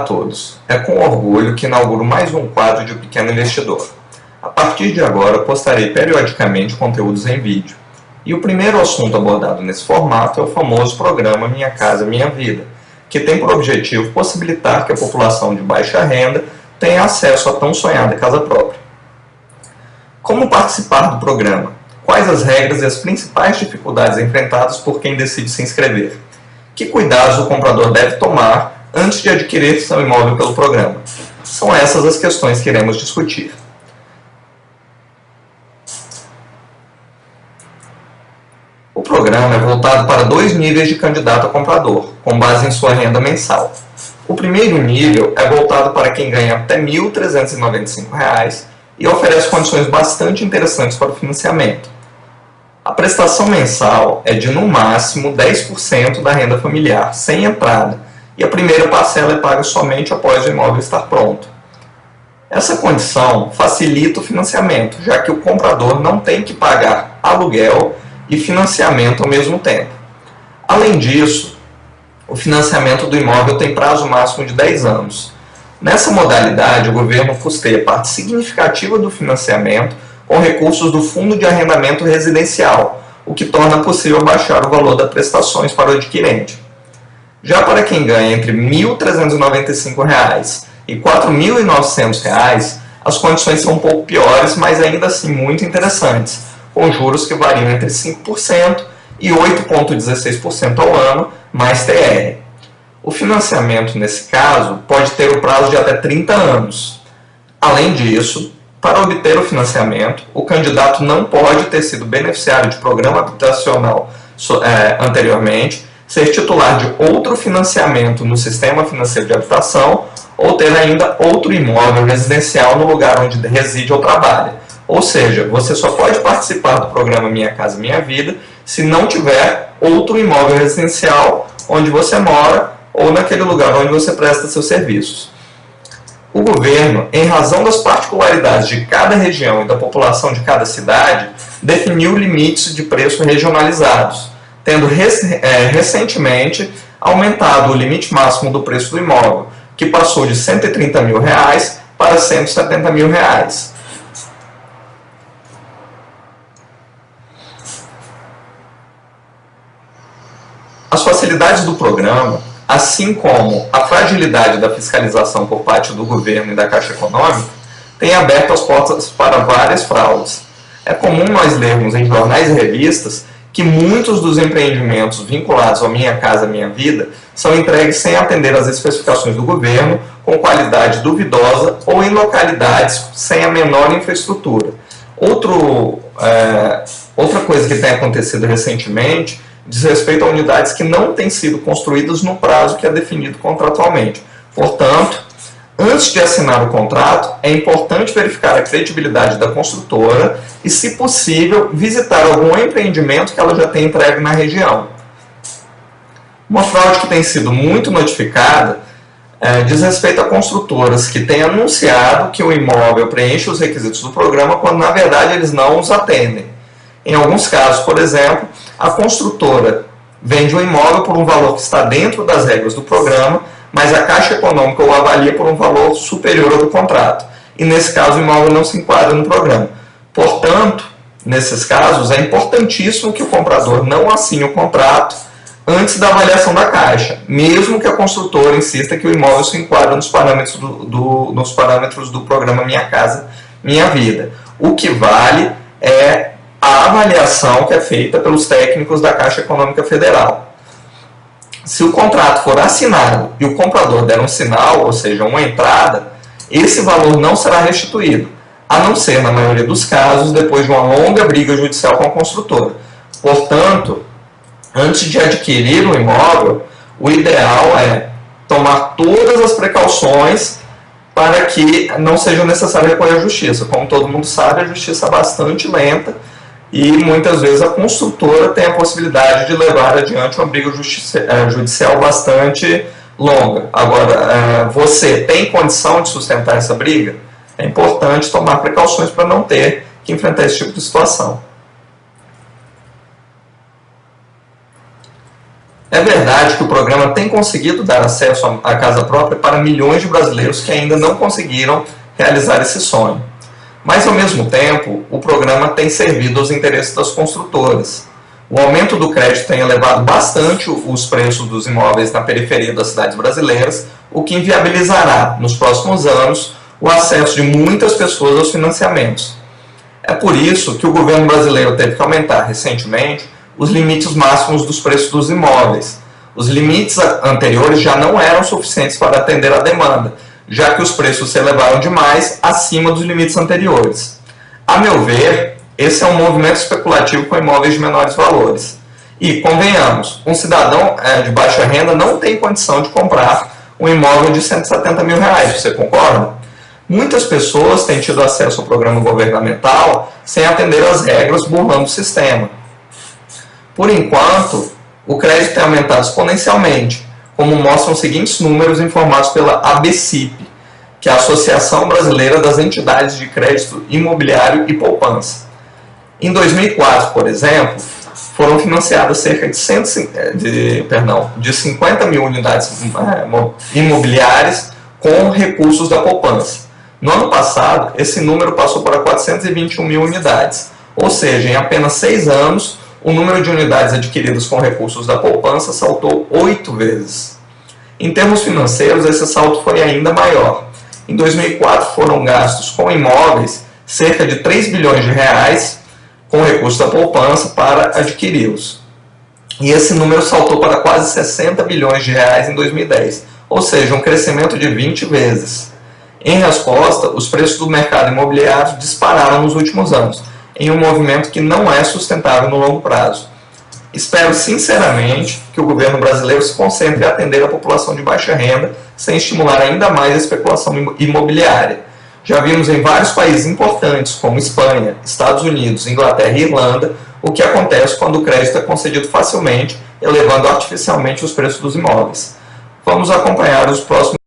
todos. É com orgulho que inauguro mais um quadro de O Pequeno Investidor. A partir de agora, postarei periodicamente conteúdos em vídeo. E o primeiro assunto abordado nesse formato é o famoso programa Minha Casa Minha Vida, que tem por objetivo possibilitar que a população de baixa renda tenha acesso à tão sonhada casa própria. Como participar do programa? Quais as regras e as principais dificuldades enfrentadas por quem decide se inscrever? Que cuidados o comprador deve tomar antes de adquirir seu imóvel pelo programa? São essas as questões que iremos discutir. O programa é voltado para dois níveis de candidato a comprador, com base em sua renda mensal. O primeiro nível é voltado para quem ganha até R$ 1.395 e oferece condições bastante interessantes para o financiamento. A prestação mensal é de, no máximo, 10% da renda familiar, sem entrada, e a primeira parcela é paga somente após o imóvel estar pronto. Essa condição facilita o financiamento, já que o comprador não tem que pagar aluguel e financiamento ao mesmo tempo. Além disso, o financiamento do imóvel tem prazo máximo de 10 anos. Nessa modalidade, o governo custeia parte significativa do financiamento com recursos do Fundo de Arrendamento Residencial, o que torna possível baixar o valor das prestações para o adquirente. Já para quem ganha entre R$ 1.395 e R$ 4.900, as condições são um pouco piores, mas ainda assim muito interessantes, com juros que variam entre 5% e 8,16% ao ano, mais TR. O financiamento, nesse caso, pode ter o prazo de até 30 anos. Além disso, para obter o financiamento, o candidato não pode ter sido beneficiário de programa habitacional anteriormente, ser titular de outro financiamento no sistema financeiro de habitação ou ter ainda outro imóvel residencial no lugar onde reside ou trabalha. Ou seja, você só pode participar do programa Minha Casa Minha Vida se não tiver outro imóvel residencial onde você mora ou naquele lugar onde você presta seus serviços. O governo, em razão das particularidades de cada região e da população de cada cidade, definiu limites de preço regionalizados, tendo recentemente aumentado o limite máximo do preço do imóvel, que passou de R$ 130 mil para R$ 170 mil. As facilidades do programa, assim como a fragilidade da fiscalização por parte do governo e da Caixa Econômica, têm aberto as portas para várias fraudes. É comum nós lermos em jornais e revistas que muitos dos empreendimentos vinculados ao Minha Casa Minha Vida são entregues sem atender às especificações do governo, com qualidade duvidosa ou em localidades sem a menor infraestrutura. Outra coisa que tem acontecido recentemente diz respeito a unidades que não têm sido construídas no prazo que é definido contratualmente. Portanto, antes de assinar o contrato, é importante verificar a credibilidade da construtora e, se possível, visitar algum empreendimento que ela já tenha entregue na região. Uma fraude que tem sido muito notificada diz respeito a construtoras que têm anunciado que o imóvel preenche os requisitos do programa, quando na verdade eles não os atendem. Em alguns casos, por exemplo, a construtora vende um imóvel por um valor que está dentro das regras do programa, mas a Caixa Econômica o avalia por um valor superior ao do contrato. E nesse caso o imóvel não se enquadra no programa. Portanto, nesses casos é importantíssimo que o comprador não assine o contrato antes da avaliação da Caixa, mesmo que a construtora insista que o imóvel se enquadra nos parâmetros do programa Minha Casa Minha Vida. O que vale é a avaliação que é feita pelos técnicos da Caixa Econômica Federal. Se o contrato for assinado e o comprador der um sinal, ou seja, uma entrada, esse valor não será restituído, a não ser, na maioria dos casos, depois de uma longa briga judicial com a construtora. Portanto, antes de adquirir um imóvel, o ideal é tomar todas as precauções para que não seja necessário recorrer à justiça. Como todo mundo sabe, a justiça é bastante lenta e muitas vezes a construtora tem a possibilidade de levar adiante uma briga judicial bastante longa. Agora, você tem condição de sustentar essa briga? É importante tomar precauções para não ter que enfrentar esse tipo de situação. É verdade que o programa tem conseguido dar acesso à casa própria para milhões de brasileiros que ainda não conseguiram realizar esse sonho. Mas, ao mesmo tempo, o programa tem servido aos interesses das construtoras. O aumento do crédito tem elevado bastante os preços dos imóveis na periferia das cidades brasileiras, o que inviabilizará, nos próximos anos, o acesso de muitas pessoas aos financiamentos. É por isso que o governo brasileiro teve que aumentar recentemente os limites máximos dos preços dos imóveis. Os limites anteriores já não eram suficientes para atender a demanda, já que os preços se elevaram demais acima dos limites anteriores. A meu ver, esse é um movimento especulativo com imóveis de menores valores. E, convenhamos, um cidadão de baixa renda não tem condição de comprar um imóvel de R$170 mil, você concorda? Muitas pessoas têm tido acesso ao programa governamental sem atender às regras, burlando o sistema. Por enquanto, o crédito tem aumentado exponencialmente, como mostram os seguintes números informados pela ABCIP, que é a Associação Brasileira das Entidades de Crédito Imobiliário e Poupança. Em 2004, por exemplo, foram financiadas cerca de 50 mil unidades imobiliárias com recursos da poupança. No ano passado, esse número passou para 421 mil unidades, ou seja, em apenas 6 anos, o número de unidades adquiridas com recursos da poupança saltou 8 vezes. Em termos financeiros, esse salto foi ainda maior. Em 2004, foram gastos com imóveis cerca de 3 bilhões de reais com recursos da poupança para adquiri-los. E esse número saltou para quase 60 bilhões de reais em 2010, ou seja, um crescimento de 20 vezes. Em resposta, os preços do mercado imobiliário dispararam nos últimos anos, em um movimento que não é sustentável no longo prazo. Espero sinceramente que o governo brasileiro se concentre em atender a população de baixa renda, sem estimular ainda mais a especulação imobiliária. Já vimos em vários países importantes, como Espanha, Estados Unidos, Inglaterra e Irlanda, o que acontece quando o crédito é concedido facilmente, elevando artificialmente os preços dos imóveis. Vamos acompanhar os próximos